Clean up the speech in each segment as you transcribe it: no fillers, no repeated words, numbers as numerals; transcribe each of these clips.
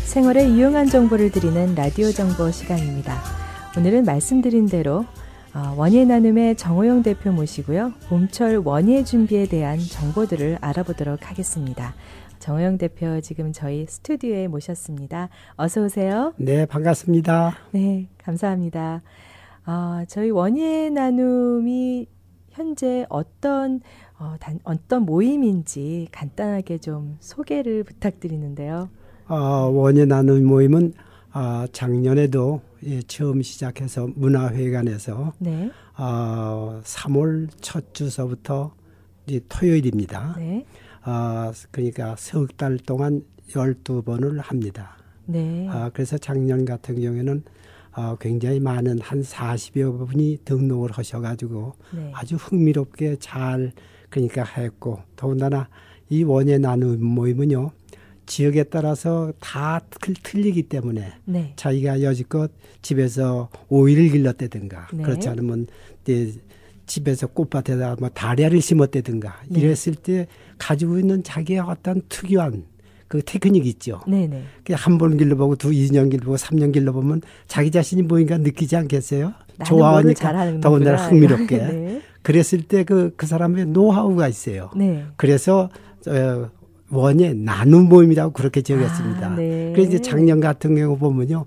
생활에 유용한 정보를 드리는 라디오 정보 시간입니다. 오늘은 말씀드린 대로 원예 나눔의 정호영 대표 모시고요. 봄철 원예 준비에 대한 정보들을 알아보도록 하겠습니다. 정호영 대표 지금 저희 스튜디오에 모셨습니다. 어서 오세요. 네, 반갑습니다. 네, 감사합니다. 저희 원예 나눔이 현재 어떤 모임인지 간단하게 좀 소개를 부탁드리는데요. 원예 나눔 모임은 작년에도 처음 시작해서 문화회관에서 네. 3월 첫 주서부터 이제 토요일입니다. 네. 그러니까 석 달 동안 12번을 합니다. 네. 그래서 작년 같은 경우에는 굉장히 많은 한 40여 분이 등록을 하셔가지고 네. 아주 흥미롭게 잘 그러니까 했고, 더군다나 이 원예 나눔 모임은요, 지역에 따라서 다 틀리기 때문에 네. 자기가 여지껏 집에서 오이를 길렀다든가 네. 그렇지 않으면 집에서 꽃밭에다 뭐 다리아를 심었다든가 네. 이랬을 때 가지고 있는 자기의 어떤 특유한 그 테크닉이 있죠. 네네. 한 번 길러보고 2년 길러보고 3년 길러보면 자기 자신이 뭐인가 느끼지 않겠어요? 나는 좋아하니까 더군다나 흥미롭게. 네. 그랬을 때 그 사람의 노하우가 있어요. 네. 그래서 원예 나눔 모임이라고 그렇게 지었습니다. 네. 그래서 이제 작년 같은 경우 보면요,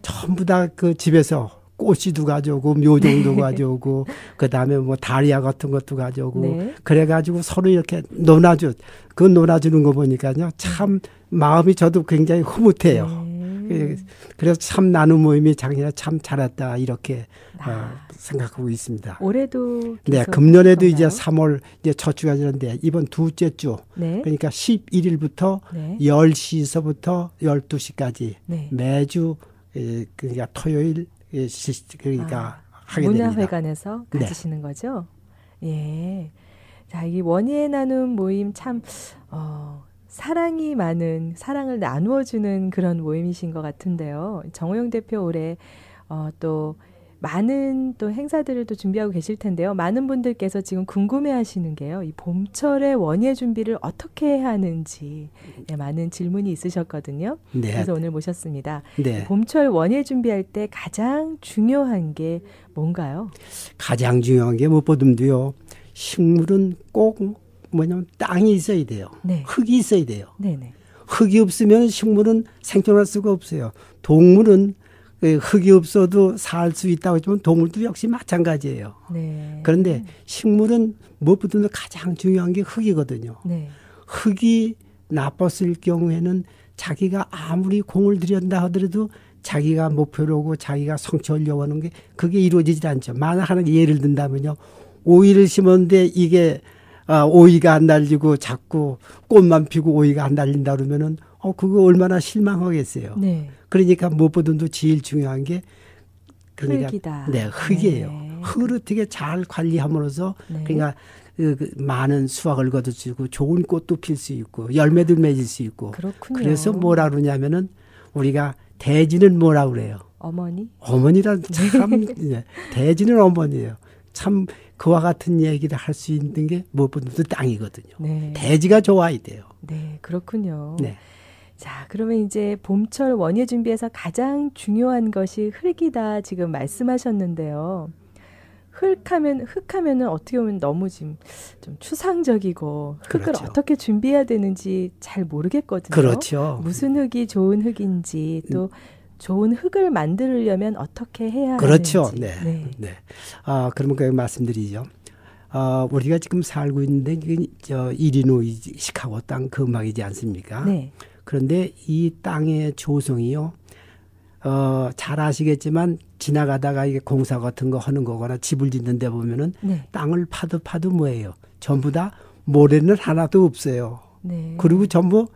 전부 다 그 집에서 꽃씨도 가져오고 묘종도 네. 가져오고 그다음에 뭐 다리아 같은 것도 가져오고 네. 그래가지고 서로 이렇게 놀아주는 거 보니까요, 참 마음이 저도 굉장히 흐뭇해요. 네. 그래서 참 나눔 모임이 작년에 참 잘했다 이렇게 생각하고 있습니다. 올해도 네, 금년에도 이제 3월 이제 첫 주가 지났는데 이번 둘째 주, 네. 그러니까 11일부터 네. 10시서부터 12시까지 네. 매주 그러니까 토요일 그러니까 하게 됩니다. 문화회관에서 가지시는 거죠? 예. 자, 이 원예 나눔 모임 참 사랑이 많은, 사랑을 나누어주는 그런 모임이신 것 같은데요. 정호영 대표 올해 또 많은 또 행사들을 또 준비하고 계실 텐데요. 많은 분들께서 지금 궁금해하시는 게요, 이 봄철의 원예 준비를 어떻게 해야 하는지 많은 질문이 있으셨거든요. 네. 그래서 오늘 모셨습니다. 네. 봄철 원예 준비할 때 가장 중요한 게 뭔가요? 가장 중요한 게 무엇보다도요, 식물은 꼭 뭐냐면 땅이 있어야 돼요. 네. 흙이 있어야 돼요. 네네. 흙이 없으면 식물은 생존할 수가 없어요. 동물은 흙이 없어도 살 수 있다고 했지만 동물도 역시 마찬가지예요. 네. 그런데 식물은 무엇보다도 가장 중요한 게 흙이거든요. 네. 흙이 나빴을 경우에는 자기가 아무리 공을 들였다 하더라도 자기가 목표로 하고 자기가 성취하려고 하는 게 그게 이루어지지 않죠. 만약 하나 예를 든다면요, 오이를 심었는데 이게 오이가 안 달리고 자꾸 꽃만 피고 오이가 안 달린다 그러면은 그거 얼마나 실망하겠어요. 네. 그러니까 무엇보다도 제일 중요한 게 그러니까 흙이다. 네, 흙이에요. 네. 흙을 어떻게 잘 관리함으로써 네. 그러니까 많은 수확을 거둘 수 있고 좋은 꽃도 필 수 있고 열매도 맺을 수 있고. 그렇군요. 그래서 뭐라 그러냐면은 우리가 대지는 뭐라 그래요? 어머니란 참 네, 대지는 어머니예요. 참 그와 같은 얘기를 할 수 있는 게 무엇보다도 땅이거든요. 네. 대지가 좋아야 돼요. 네, 그렇군요. 네. 자, 그러면 이제 봄철 원예 준비에서 가장 중요한 것이 흙이다 지금 말씀하셨는데요. 흙하면은 어떻게 보면 너무 지금 좀 추상적이고 흙을 그렇죠. 어떻게 준비해야 되는지 잘 모르겠거든요. 그렇죠. 무슨 흙이 좋은 흙인지 또 좋은 흙을 만들려면 어떻게 해야 그렇죠. 하는지. 네. 네. 그러면 그 말씀드리죠. 우리가 지금 살고 있는데 이리노이 시카고 땅 근방이지 않습니까? 네. 그런데 이 땅의 조성이요, 잘 아시겠지만 지나가다가 이게 공사 같은 거 하는 거거나 집을 짓는 데 보면은 네. 땅을 파도 뭐예요? 전부 다 모래는 하나도 없어요. 네. 그리고 전부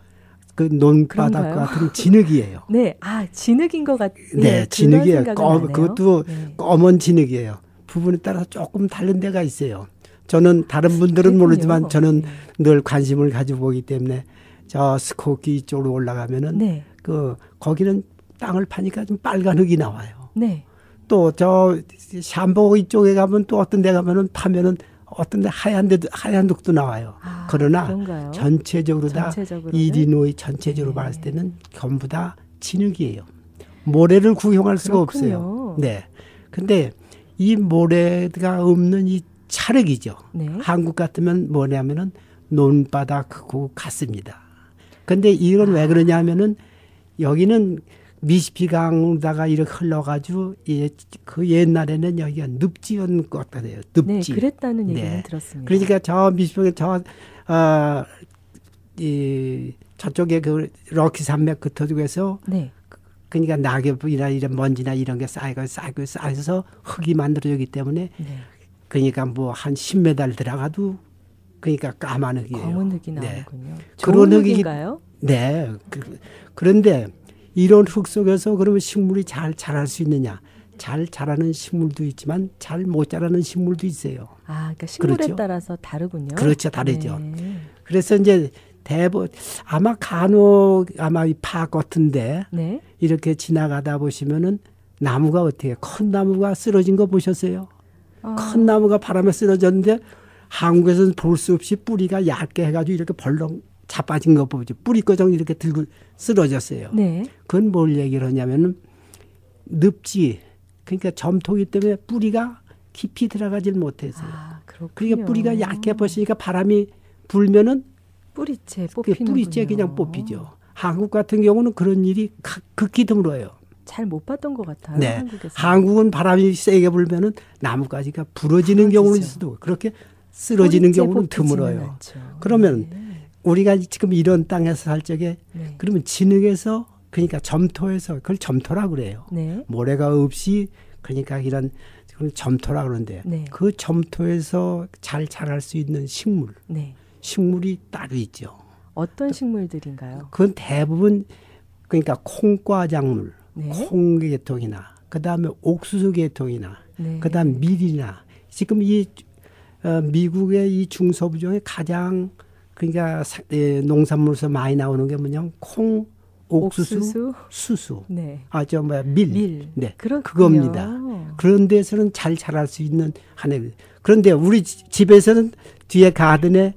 그 논바닥 그런가요? 같은 진흙이에요. 네, 진흙인 것 같아요. 네, 진흙이에요. 그것도 네. 검은 진흙이에요. 부분에 따라서 조금 다른 데가 있어요. 저는 다른 분들은 그렇군요. 모르지만 저는 네. 늘 관심을 가지고 보기 때문에 저 스코키 쪽으로 올라가면은 네. 거기는 땅을 파니까 좀 빨간 흙이 나와요. 네. 또 저 샴보 이쪽에 가면 또 어떤 데 가면은 파면은 어떤 데 하얀 흙도 나와요. 그러나 그런가요? 전체적으로 다 전체적으로는? 이리노이 전체적으로 네. 봤을 때는 전부 다 진흙이에요. 모래를 구경할 수가 그렇군요. 없어요. 네. 근데 이 모래가 없는 이 찰흙이죠. 네. 한국 같으면 뭐냐면은 논바다 크고 같습니다. 근데 이건 왜 그러냐 하면은 여기는 미시피강다가 이렇게 흘러가지고 그 옛날에는 여기가 늪지연 것 같아요. 늪지. 네, 그랬다는 얘기는 네. 들었습니다. 그러니까 저 미시피강 저쪽에 그 럭키 산맥 그쪽에서 네. 그러니까 낙엽이나 이런 먼지나 이런 게 쌓여서 흙이 만들어지기 때문에 네. 그러니까 뭐 한 10m 들어가도 그러니까 까만 흙이에요. 검은 흙이 네. 나오는군요. 그런 좋은 흙이- 흙인가요? 네. 그런데 이런 흙 속에서 그러면 식물이 잘 자랄 수 있느냐? 잘 자라는 식물도 있지만 잘 못 자라는 식물도 있어요. 그러니까 식물에 그렇죠. 따라서 다르군요. 그렇죠. 다르죠. 네. 그래서 이제 아마 간혹 아마 이 파 같은데 네. 이렇게 지나가다 보시면은 나무가 어떻게 해요? 큰 나무가 쓰러진 거 보셨어요? 큰 나무가 바람에 쓰러졌는데 한국에서는 볼 수 없이 뿌리가 얇게 해가지고 이렇게 벌렁 자빠진 거 보죠. 뿌리꺼정 이렇게 들고 쓰러졌어요. 네. 그건 뭘 얘기를 하냐면은 늪지, 그러니까 점토기 때문에 뿌리가 깊이 들어가질 못해서요. 그렇군요. 그러니까 뿌리가 얇게 벗으니까 바람이 불면은 뿌리째 그 뽑히는 뿌리째 그냥 뽑히죠. 한국 같은 경우는 그런 일이 극히 드물어요. 잘 못 봤던 것 같아요. 네. 한국에서. 한국은 바람이 세게 불면은 나무가지가 부러지는 경우는 있어도 그렇게 쓰러지는 뿌리째 경우는 뽑히지는 드물어요. 않죠. 그러면 네. 우리가 지금 이런 땅에서 살 적에 네. 그러면 진흙에서 그러니까 점토에서 그걸 점토라 그래요. 네. 모래가 없이 그러니까 이런 점토라 그러는데 네. 그 점토에서 잘 자랄 수 있는 네. 식물이 따로 있죠. 어떤 식물들인가요? 그건 대부분 그러니까 콩과 작물, 네. 콩 계통이나 그다음에 옥수수 계통이나 네. 그다음 밀이나 지금 이 미국의 이 중서부 중에 가장 그러니까 농산물에서 많이 나오는 게 뭐냐면 콩, 옥수수, 수수. 네. 밀. 네. 그렇군요. 그겁니다. 그런 데서는 잘 자랄 수 있는 하나입 그런데 우리 집에서는 뒤에 가든에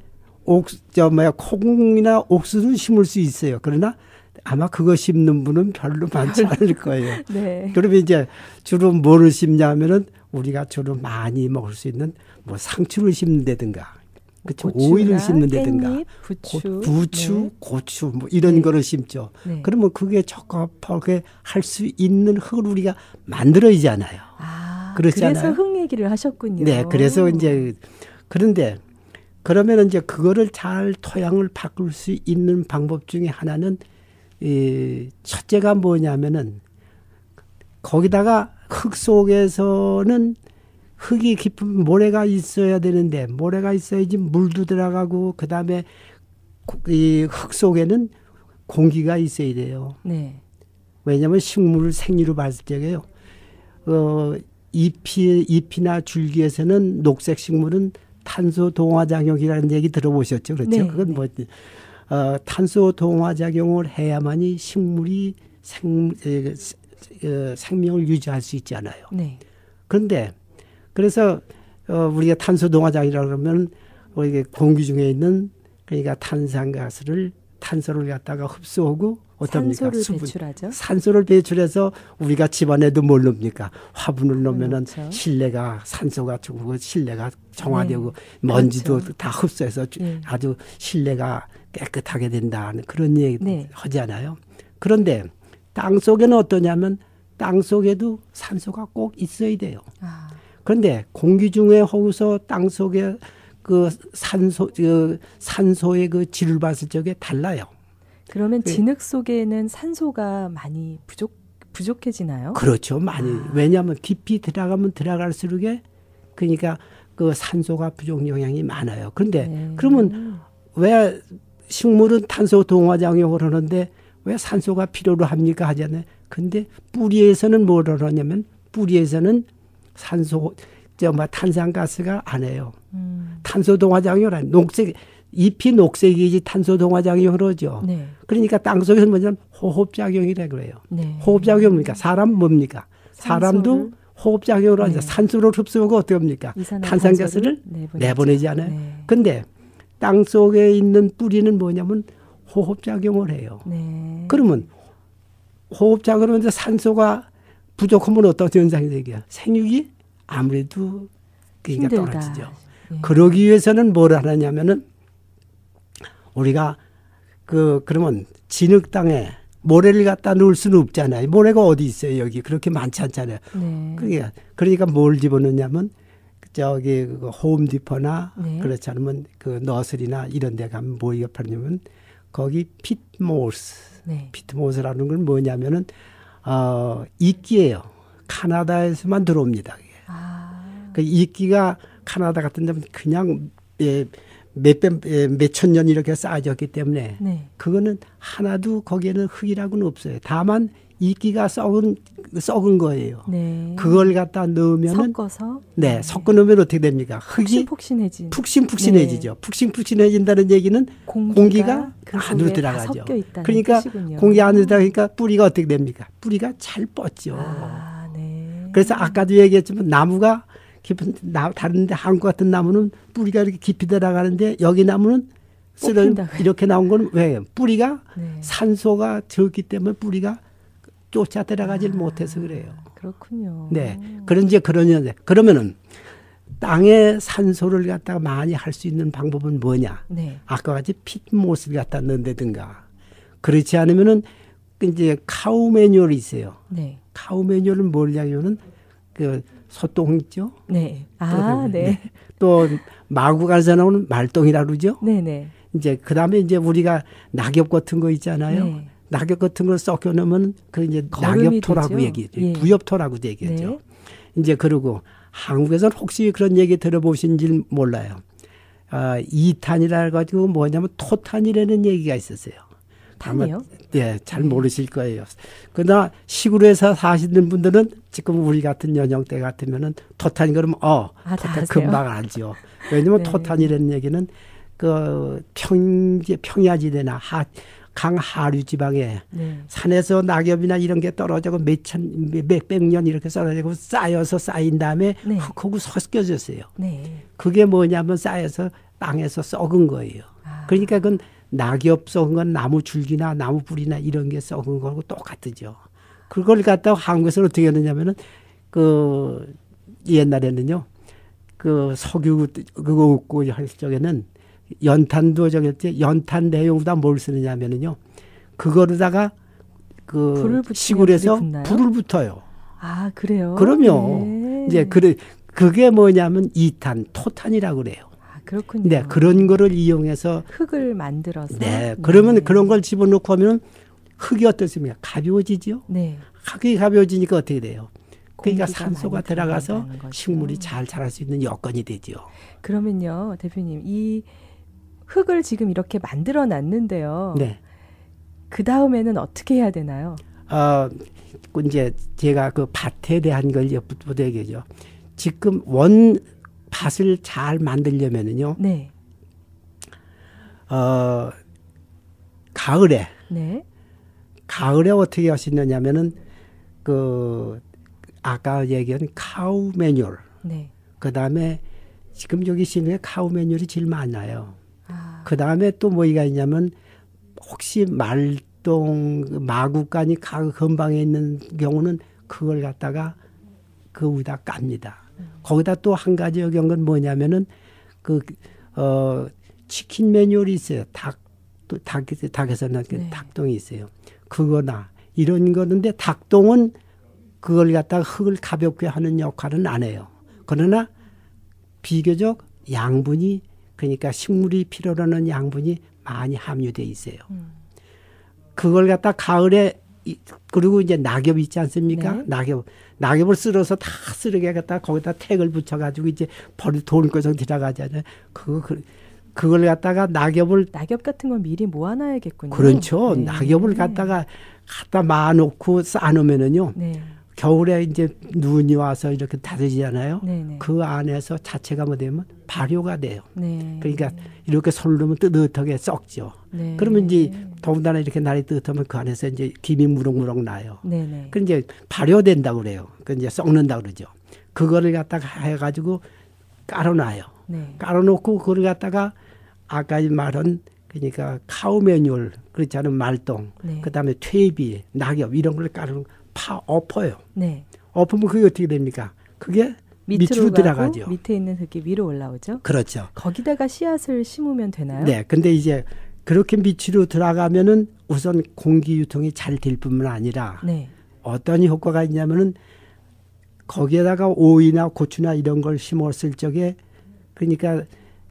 콩이나 옥수수는 심을 수 있어요. 그러나 아마 그거 심는 분은 별로 많지 않을 거예요. 네. 그러면 이제 주로 뭐를 심냐면은 우리가 주로 많이 먹을 수 있는 뭐 상추를 심는다든가, 그렇죠. 오이를 심는다든가, 부추, 네. 고추 뭐 이런 네. 거를 심죠. 네. 그러면 그게 적합하게 할 수 있는 흙을 우리가 만들어야잖아요. 그렇지 그래서 않아요? 흙 얘기를 하셨군요. 네, 그래서 이제 그런데 그러면 이제 그거를 잘 토양을 바꿀 수 있는 방법 중에 하나는 첫째가 뭐냐면은 거기다가 흙 속에서는 흙이 깊은 모래가 있어야 되는데 모래가 있어야지 물도 들어가고 그다음에 이 흙 속에는 공기가 있어야 돼요. 네. 왜냐하면 식물을 생리로 봤을 때요. 잎이나 줄기에서는 녹색 식물은 탄소 동화작용이라는 얘기 들어보셨죠? 그렇죠? 네. 그건 뭐 탄소 동화작용을 해야만이 식물이 생명을 유지할 수 있잖아요. 네. 그런데 그래서 우리가 탄소 동화작용이라고 하면 우리 공기 중에 있는 그러니까 탄소를 갖다가 흡수하고 어떻습니까? 산소를 배출하죠. 산소를 배출해서 우리가 집안에도 뭘 넣습니까? 화분을 넣으면은 그렇죠. 실내가 산소가 죽고 실내가 정화되고 네. 먼지도 그렇죠. 다 흡수해서 네. 아주 실내가 깨끗하게 된다는 그런 얘기 네. 하잖아요. 그런데 땅 속에는 어떠냐면 땅 속에도 산소가 꼭 있어야 돼요. 그런데 공기 중에 허우서 땅 속에 그 산소의 그 질을 봤을 적에 달라요. 그러면 진흙 속에는 산소가 많이 부족해지나요? 그렇죠. 많이. 왜냐하면 깊이 들어가면 들어갈수록에 그러니까 그 산소가 부족 영향이 많아요. 그런데 그러면 왜 식물은 탄소 동화작용을 하는데 왜 산소가 필요로 합니까 하잖아요. 근데 뿌리에서는 뭘 하냐면 뿌리에서는 탄산가스가 안 해요. 탄소 동화작용을 녹색 잎이 녹색이지 탄소 동화작용을 하죠. 네. 그러니까 땅속에서 뭐냐면 호흡작용이라 그래요. 네. 호흡작용 뭡니까? 사람 뭡니까? 사람도 호흡작용으로 하죠. 네. 산소를 흡수하고 어떻게 합니까? 탄산가스를 내보내지 않아요. 네. 근데 땅 속에 있는 뿌리는 뭐냐면 호흡작용을 해요. 네. 그러면 호흡작용을 하면서 산소가 부족하면 어떤 현상이 되게요? 생육이 아무래도 그러니까 힘들다. 떨어지죠. 네. 그러기 위해서는 뭘 하느냐면은 우리가 그러면 진흙 땅에 모래를 갖다 놓을 수는 없잖아요. 모래가 어디 있어요? 여기 그렇게 많지 않잖아요. 네. 그러니까 뭘 집어넣냐면 저기 그 홈디퍼나 네. 그렇지 않으면 그 너스리나 이런 데 가면 뭐 이업하냐면 거기 핏모스. 네. 핏모스라는 건 뭐냐면은 이끼예요. 카나다에서만 들어옵니다. 그게. 그 이끼가 카나다 같은 데는 그냥 몇천 년 이렇게 쌓아졌기 때문에 네. 그거는 하나도 거기에는 흙이라고는 없어요. 다만 이끼가 썩은 거예요. 네. 그걸 갖다 넣으면은 섞어서 네, 섞어 넣으면 어떻게 됩니까? 흙이 푹신푹신해지죠. 네. 푹신푹신해진다는 얘기는 공기가 그 안으로 속에 다 들어가죠. 섞여 있다는 그러니까 뜻이군요. 공기 안으로 들어가니까 뿌리가 어떻게 됩니까? 뿌리가 잘 뻗죠. 아, 네. 그래서 아까도 얘기했지만 나무가 깊은 다른데 한국 같은 나무는 뿌리가 이렇게 깊이 들어가는데 여기 나무는 이렇게 나온 건 왜요? 뿌리가 네. 산소가 적기 때문에 뿌리가 쫓아 들어가질 못해서 그래요. 그렇군요. 네. 그러면은 땅에 산소를 갖다가 많이 할 수 있는 방법은 뭐냐? 네. 아까 같이 핏모스를 갖다 넣는다든가. 그렇지 않으면은 이제 카우 매뉴얼이 있어요. 네. 카우 매뉴얼은 뭐냐면은 그 소똥 있죠? 네. 아, 네. 또 마구간에서 나오는 말똥이라 그러죠? 네, 네. 이제 그다음에 이제 우리가 낙엽 같은 거 있잖아요. 네. 낙엽 같은 걸 썩혀 놓으면 그 이제 거름이 낙엽토라고 되죠? 얘기해요. 예. 부엽토라고 얘기하죠. 네. 이제 그러고 한국에서는 혹시 그런 얘기 들어보신지 몰라요. 이탄이라 가지고 뭐냐면 토탄이라는 얘기가 있었어요. 탄이요? 예, 잘 모르실 거예요. 그러나 시골에서 사시는 분들은 지금 우리 같은 연령대 같으면은 토탄이 그러면 토탄 금방 알죠. 왜냐면 네. 토탄이라는 얘기는 그 평야지대나 강 하류 지방에 네. 산에서 낙엽이나 이런 게 떨어지고 몇백 년 이렇게 썰어지고 쌓인 다음에 네. 흙하고 섞여졌어요. 네. 그게 뭐냐면 쌓여서 땅에서 썩은 거예요. 그러니까 그건 낙엽 썩은 건 나무 줄기나 나무 뿌리나 이런 게 썩은 거하고 똑같죠. 그걸 갖다가 한국에서는 어떻게 했느냐면은 그 옛날에는요. 그 석유 그거 없고 할 적에는 연탄도 저겼지 연탄 내용보다 뭘 쓰느냐면은요. 그거로다가 그 시골에서 불을 붙어요. 아, 그래요? 그럼요. 네. 이제 그게 뭐냐면 이탄, 토탄이라고 그래요. 아, 그렇군요. 네, 그런 거를 이용해서 흙을 만들어서. 네, 그러면 그런 걸 집어넣고 하면 흙이 어떻습니까? 가벼워지죠. 네. 흙이 가벼워지니까 어떻게 돼요? 그러니까 산소가 많이 들어가서 거죠. 식물이 잘 자랄 수 있는 여건이 되죠. 그러면요, 대표님, 이 흙을 지금 이렇게 만들어 놨는데요. 네. 그 다음에는 어떻게 해야 되나요? 이제 제가 그 밭에 대한 걸 엿부터 얘기하죠. 지금 밭을 잘 만들려면은요. 네. 가을에. 네. 가을에 어떻게 하시느냐면은 아까 얘기한 카우 매뉴얼. 네. 그다음에 지금 여기 시내에 카우 매뉴얼이 제일 많아요. 그다음에 또 뭐가 있냐면 혹시 마구간이 근방에 있는 경우는 그걸 갖다가 그 위에다 깝니다. 거기다 또 한 가지 여기한 건 뭐냐면은 치킨 매뉴얼이 있어요. 닭에서는 네. 닭똥이 있어요. 그거나 이런 거는데 닭똥은 그걸 갖다가 흙을 가볍게 하는 역할은 안 해요. 그러나 비교적 양분이 그러니까 식물이 필요로 하는 양분이 많이 함유돼 있어요. 그걸 갖다 가을에 그리고 이제 낙엽 있지 않습니까? 네. 낙엽을 쓸어서 다 쓰레기에 갖다 거기다 택을 붙여가지고 이제 돌거성 들어가잖아요. 그걸 갖다가 낙엽 같은 건 미리 모아놔야겠군요. 그렇죠. 네. 낙엽을 갖다 마놓고 쌓아놓으면은요. 네. 겨울에 이제 눈이 와서 이렇게 다져지잖아요. 네네. 그 안에서 자체가 뭐 되면 발효가 돼요. 네. 그러니까 이렇게 손을 넣으면 뜨뜻하게 썩죠. 네. 그러면 이제 더군다나 이렇게 날이 뜨뜻하면 그 안에서 이제 김이 무럭무럭 나요. 네네. 그 이제 발효된다고 그래요. 그 이제 썩는다고 그러죠. 그거를 갖다가 해가지고 깔아놔요. 네. 깔아놓고 그걸 갖다가 아까 말한 그러니까 카우메뉴얼 그렇지 않은 말똥, 네. 그다음에 퇴비, 낙엽 이런 걸 깔아놓고 엎어요. 네. 엎으면 그게 어떻게 됩니까? 그게 밑으로 가고 들어가죠. 밑에 있는 흙이 위로 올라오죠. 그렇죠. 거기다가 씨앗을 심으면 되나요? 네. 근데 이제 그렇게 밑으로 들어가면은 우선 공기 유통이 잘 될 뿐만 아니라 네. 어떤 효과가 있냐면은 거기에다가 오이나 고추나 이런 걸 심었을 적에 그러니까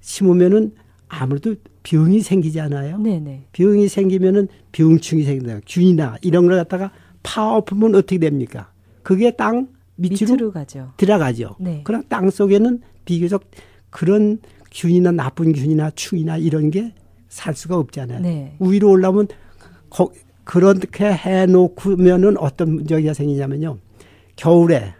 심으면은 아무래도 병이 생기잖아요. 네네. 병이 생기면은 병충이 생긴다. 균이나 이런 걸 갖다가 파엎으면 어떻게 됩니까? 그게 땅 밑으로 가죠. 들어가죠. 네. 그럼 땅 속에는 비교적 그런 균이나 나쁜 균이나 충이나 이런 게 살 수가 없잖아요. 네. 위로 올라오면 그렇게 해놓으면은 어떤 문제가 생기냐면요. 겨울에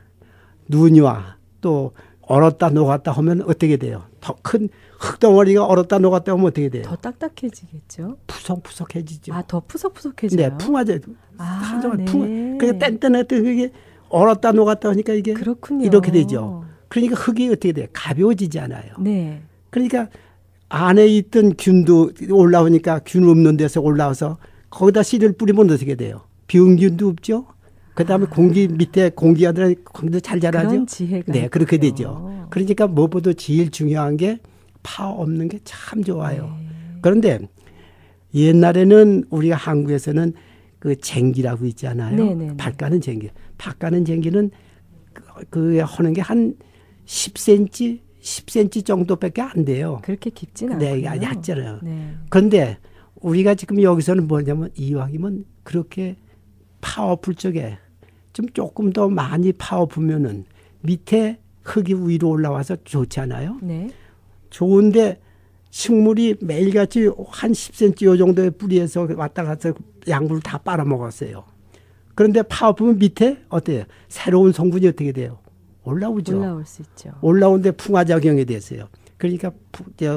눈이 와 또 얼었다 녹았다 하면 어떻게 돼요? 더 큰 흙덩어리가 얼었다 녹았다 하면 어떻게 돼요? 더 딱딱해지겠죠. 푸석푸석해지죠. 아, 더 푸석푸석해져요. 네, 풍화제. 아, 네. 그게 뗀뗀했던 그게 얼었다 녹았다 하니까 이게 그렇군요. 이렇게 되죠. 그러니까 흙이 어떻게 돼요? 가벼워지지 않아요. 네. 그러니까 안에 있던 균도 올라오니까 균 없는 데서 올라와서 거기다 씨를 뿌리면 어떻게 돼요? 병균도 없죠. 그다음에 공기 밑에 공기가 들어 거기도 잘 자라죠. 그런 지혜가 네, 그렇게 있군요. 되죠. 그러니까 무엇보다 제일 중요한 게 파 없는 게 참 좋아요. 네. 그런데 옛날에는 우리가 한국에서는 그 쟁기라고 있잖아요. 네네네. 밭 가는 쟁기. 밭 가는 쟁기는 그 하는 게 한 10cm 정도밖에 안 돼요. 그렇게 깊진 않군요. 네, 얕잖아요. 네. 그런데 우리가 지금 여기서는 뭐냐면 이왕이면 그렇게 파엎을 적에 좀 조금 더 많이 파엎으면은 밑에 흙이 위로 올라와서 좋잖아요. 네. 좋은데 식물이 매일같이 한 10cm 요 정도의 뿌리에서 왔다 갔다 양분을 다 빨아먹었어요. 그런데 파엎으면 밑에 어때요? 새로운 성분이 어떻게 돼요? 올라오죠. 올라올 수 있죠. 올라오는데 풍화작용이 됐어요. 그러니까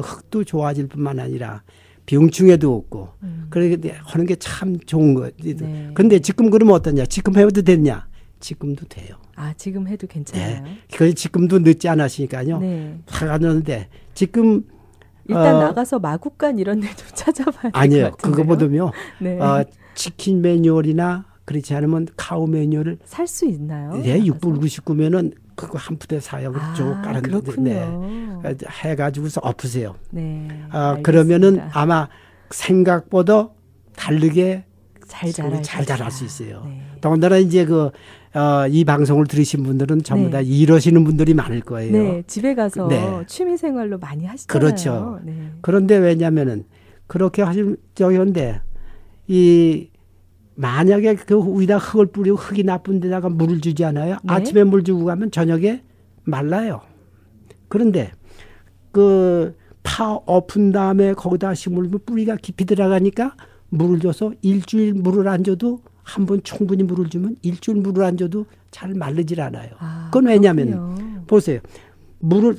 흙도 좋아질 뿐만 아니라 병충해도 없고 그렇게 하는 게 참 좋은 거예요. 네. 그런데 지금 그러면 어떠냐? 지금 해도 됐냐? 지금도 돼요. 아, 지금 해도 괜찮아요? 네. 그 지금도 늦지 않았으니까요. 네. 하는데 지금 일단 나가서 마구간 이런 데도 찾아봐야 될 것 아니에요. 같은데요. 그거보다요. 네. 치킨 매뉴얼이나 그렇지 않으면 카우 매뉴얼을 살 수 있나요? 네, 6불 99면은 그거 한 푸대 사요. 쭉 깔았는데 그렇군요. 네. 해가지고서 엎으세요. 네. 그러면은 알겠습니다. 아마 생각보다 다르게 잘 잘 자랄 거다. 수 있어요. 네. 더군다나 이제 이 방송을 들으신 분들은 전부 네. 다 이러시는 분들이 많을 거예요. 네, 집에 가서 네. 취미 생활로 많이 하시잖아요. 그렇죠. 네. 그런데 왜냐면은 그렇게 하실 적인데 이 만약에 그 위에다 흙을 뿌리고 흙이 나쁜 데다가 물을 주지 않아요. 네. 아침에 물 주고 가면 저녁에 말라요. 그런데 그 파 엎은 다음에 거기다 식물 뿌리가 깊이 들어가니까 물을 줘서 일주일 물을 안 줘도 한 번 충분히 물을 주면 일주일 물을 안 줘도 잘 마르질 않아요. 아, 그건 왜냐하면 그렇군요. 보세요. 물을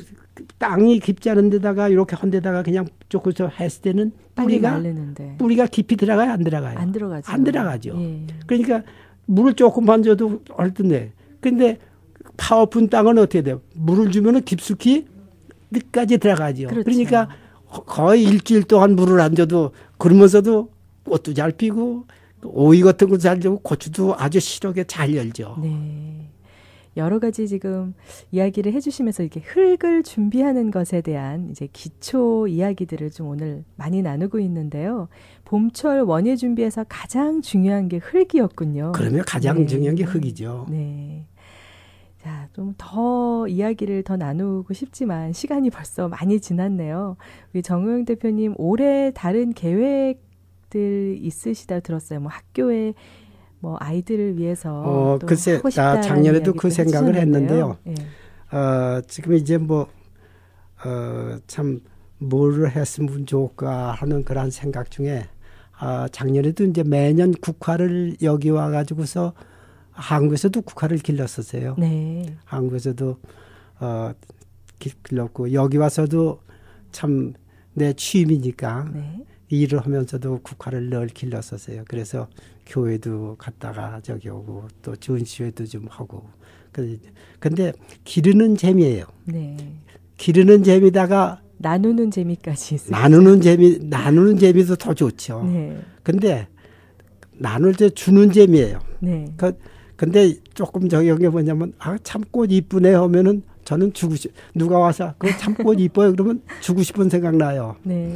땅이 깊지 않은 데다가 이렇게 한 데다가 그냥 조금서 했을 때는 빨리 마르는데. 뿌리가 깊이 들어가요, 안 들어가요? 안 들어가죠. 안 들어가죠. 예. 그러니까 물을 조금만 줘도 얼뜬데. 근데 파엎은 땅은 어떻게 돼요? 물을 주면은 깊숙이 끝까지 들어가죠. 그렇죠. 그러니까 거의 일주일 동안 물을 안 줘도 그러면서도 꽃도 잘 피고 오이 같은 거 잘 되고 고추도 아주 실하게 잘 열죠. 네. 여러 가지 지금 이야기를 해주시면서 이렇게 흙을 준비하는 것에 대한 이제 기초 이야기들을 좀 오늘 많이 나누고 있는데요. 봄철 원예 준비에서 가장 중요한 게 흙이었군요. 그러면 가장 네. 중요한 게 흙이죠. 네. 자, 좀 더 이야기를 더 나누고 싶지만 시간이 벌써 많이 지났네요. 우리 정우영 대표님 올해 다른 계획들 있으시다 들었어요. 뭐 학교에 뭐 아이들을 위해서 또 글쎄, 하고 싶다라는 작년에도 그 이야기도 생각을 해주셨는데요. 했는데요. 예. 지금 이제 참 뭐를 했으면 좋을까 하는 그런 생각 중에 작년에도 이제 매년 국화를 여기 와가지고서 한국에서도 국화를 길렀었어요. 네. 한국에서도 길렀고 여기 와서도 참 내 취미니까 네. 일을 하면서도 국화를 늘 길렀었어요. 그래서 교회도 갔다가 저기 오고 또 전시회도 좀 하고. 근데 기르는 재미예요. 네. 기르는 재미다가 나누는 재미까지 있어요. 나누는 재미도 더 좋죠. 네. 근데 나눌 때 주는 재미예요. 네. 근데 조금 저기 게 뭐냐면 참 꽃 이쁘네 하면은 저는 누가 와서 그 참 꽃 이뻐요 그러면 주고 싶은 생각 나요. 네.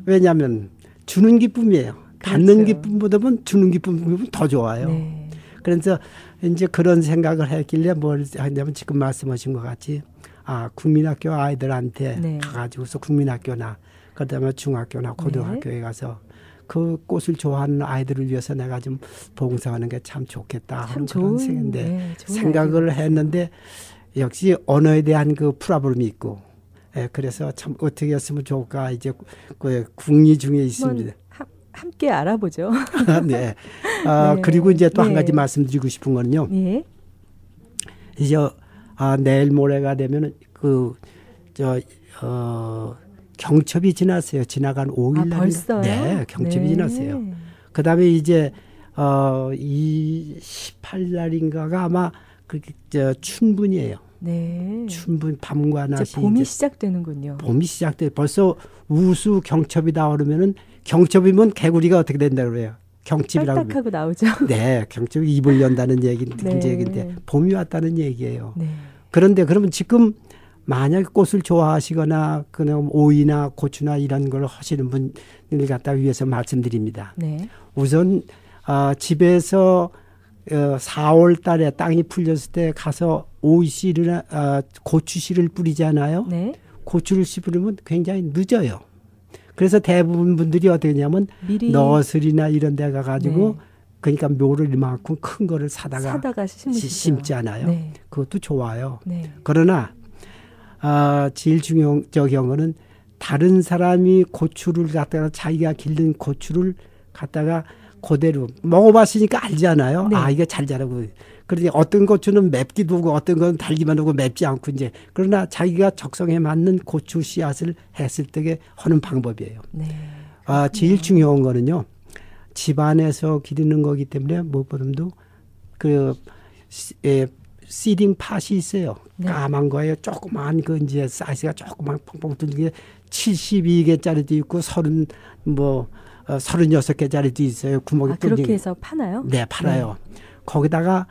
왜냐하면 주는 기쁨이에요. 받는 기쁨보다는 주는 기쁨이 더 좋아요. 네. 그래서 이제 그런 생각을 했길래 뭘 하냐면 지금 말씀하신 것 같이 국민학교 아이들한테 네. 가가지고서 국민학교나 그다음에 중학교나 고등학교에 가서 그 꽃을 좋아하는 아이들을 위해서 내가 좀 봉사하는 게 참 좋겠다 하는 그런 생각을 했는데 역시 언어에 대한 그 프로블럼이 있고 그래서 참 어떻게 했으면 좋을까 이제 그 궁리 중에 있습니다. 함께 알아보죠. 네. 그리고 이제 또 한 가지 말씀드리고 싶은 거는요. 네. 이제 내일 모레가 되면 경첩이 지났어요. 지나간 5일 날. 벌써요? 네, 경첩이 지났어요. 그다음에 이제 18일 날인가가 아마 춘분이에요. 네. 춘분 밤과 낮이 봄이 시작되는군요. 봄이 시작돼. 벌써 우수 경첩이다 그러면은 경첩이면 개구리가 어떻게 된다 그래요? 경칩이라고. 빨딱하고 나오죠. 네, 경첩이 입을 연다는 네. 얘기인데 봄이 왔다는 얘기예요. 네. 그런데 그러면 지금 만약에 꽃을 좋아하시거나 그냥 오이나 고추나 이런 걸 하시는 분을 갖다 위해서 말씀드립니다. 네. 우선 집에서 4월 달에 땅이 풀렸을 때 가서 오이 씨를 고추 씨를 뿌리잖아요. 네. 고추를 뿌리면 굉장히 늦어요. 그래서 대부분 분들이 어떻게 하냐면 미리 너스리나 이런 데 가가지고 그러니까 묘를 이만큼 큰 거를 사다가 심잖아요. 네. 그것도 좋아요. 네. 그러나 제일 중요한 거는 다른 사람이 고추를 갖다가 자기가 기른 고추를 갖다가 그대로 먹어봤으니까 알잖아요. 네. 이게 잘 자라고. 그런데 어떤 고추는 맵기도 하고 어떤 건 달기만 하고 맵지 않고 이제 그러나 자기가 적성에 맞는 고추 씨앗을 했을 때 하는 방법이에요. 네. 제일 중요한 거는요. 집안에서 기르는 거기 때문에 무엇보다도 시딩 팥이 있어요. 네. 까만 거예요. 조그만 그 이제 사이즈가 조그만 펑펑 뚫리게 72개짜리도 있고 36개짜리도 있어요. 구멍이 뚫린. 그렇게 해서 파나요? 네, 팔아요. 거기다가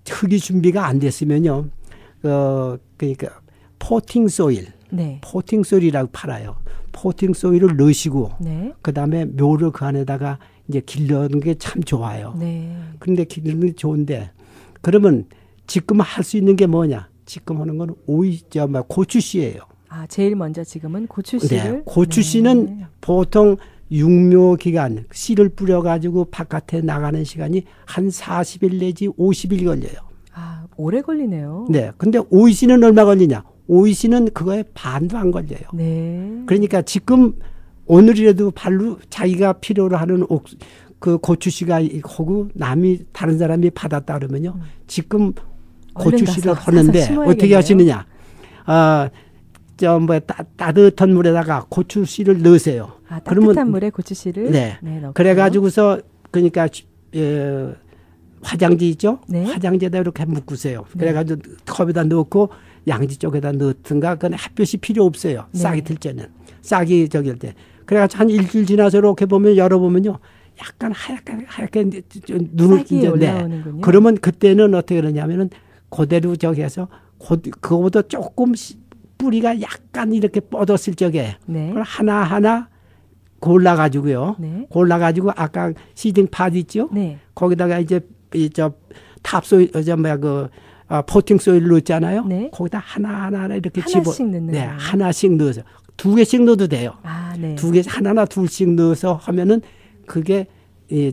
흙이 준비가 안 됐으면요. 그러니까 포팅 소일. 네. 포팅 소일이라고 팔아요. 포팅 소일을 넣으시고 네. 그다음에 묘를 그 안에다가 이제 길러는 게 참 좋아요. 네. 그런데 기르는 게 좋은데 그러면 지금 할 수 있는 게 뭐냐? 지금 하는 건 고추씨예요. 제일 먼저 지금은 고추씨를. 네, 고추씨는 보통 육묘 기간 씨를 뿌려가지고 바깥에 나가는 시간이 한 40일 내지 50일 걸려요. 오래 걸리네요. 네, 근데 오이씨는 얼마 걸리냐? 오이씨는 그거에 반도 안 걸려요. 네. 그러니까 지금 오늘이라도 발로 자기가 필요로 하는 그 고추씨가 하고 다른 사람이 받았다 그러면요. 지금 고추씨를 하는데 어떻게 하시느냐? 따뜻한 물에다가 고추씨를 넣으세요. 따뜻한 물에 고추씨를. 네. 그래가지고서 그러니까 화장지 있죠? 네. 화장지에다 이렇게 묶으세요. 그래가지고 컵에다 넣고 양지 쪽에다 넣든가 그건 햇볕이 필요 없어요. 네. 싹이 들 때는. 싹이 저기 할 때. 그래가지고 한 일주일 지나서 이렇게 보면 열어보면요. 약간 하얗게 눈을 싹이 올라오는군요. 그러면 그때는 어떻게 그러냐면은 그대로 저기 해서 그거보다 조금 뿌리가 약간 이렇게 뻗었을 적에 그걸 하나하나 골라가지고요. 네. 골라가지고 아까 시딩 팥 있죠? 네. 거기다가 이제 탑소일, 포팅 소일 넣었잖아요. 네. 거기다 하나하나 이렇게 하나씩 넣는 네, 거예요. 하나씩 넣어서 2개씩 넣어도 돼요. 네. 2개, 하나나 둘씩 넣어서 하면은 그게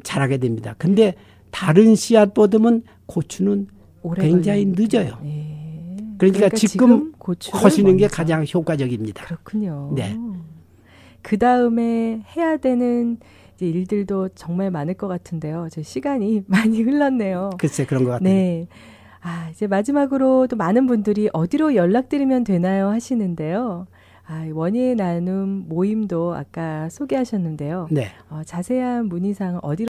자라게 됩니다. 근데 다른 씨앗보다는 고추는 굉장히 늦어요. 네. 그러니까 지금 하시는 게 먼저. 가장 효과적입니다. 그렇군요. 네. 그 다음에 해야 되는 이제 일들도 정말 많을 것 같은데요. 저 시간이 많이 흘렀네요. 글쎄 그런 것 같아요. 네. 아, 이제 마지막으로 또 많은 분들이 어디로 연락드리면 되나요 하시는데요. 아, 원예의 나눔 모임도 아까 소개하셨는데요. 네. 자세한 문의사항 어디로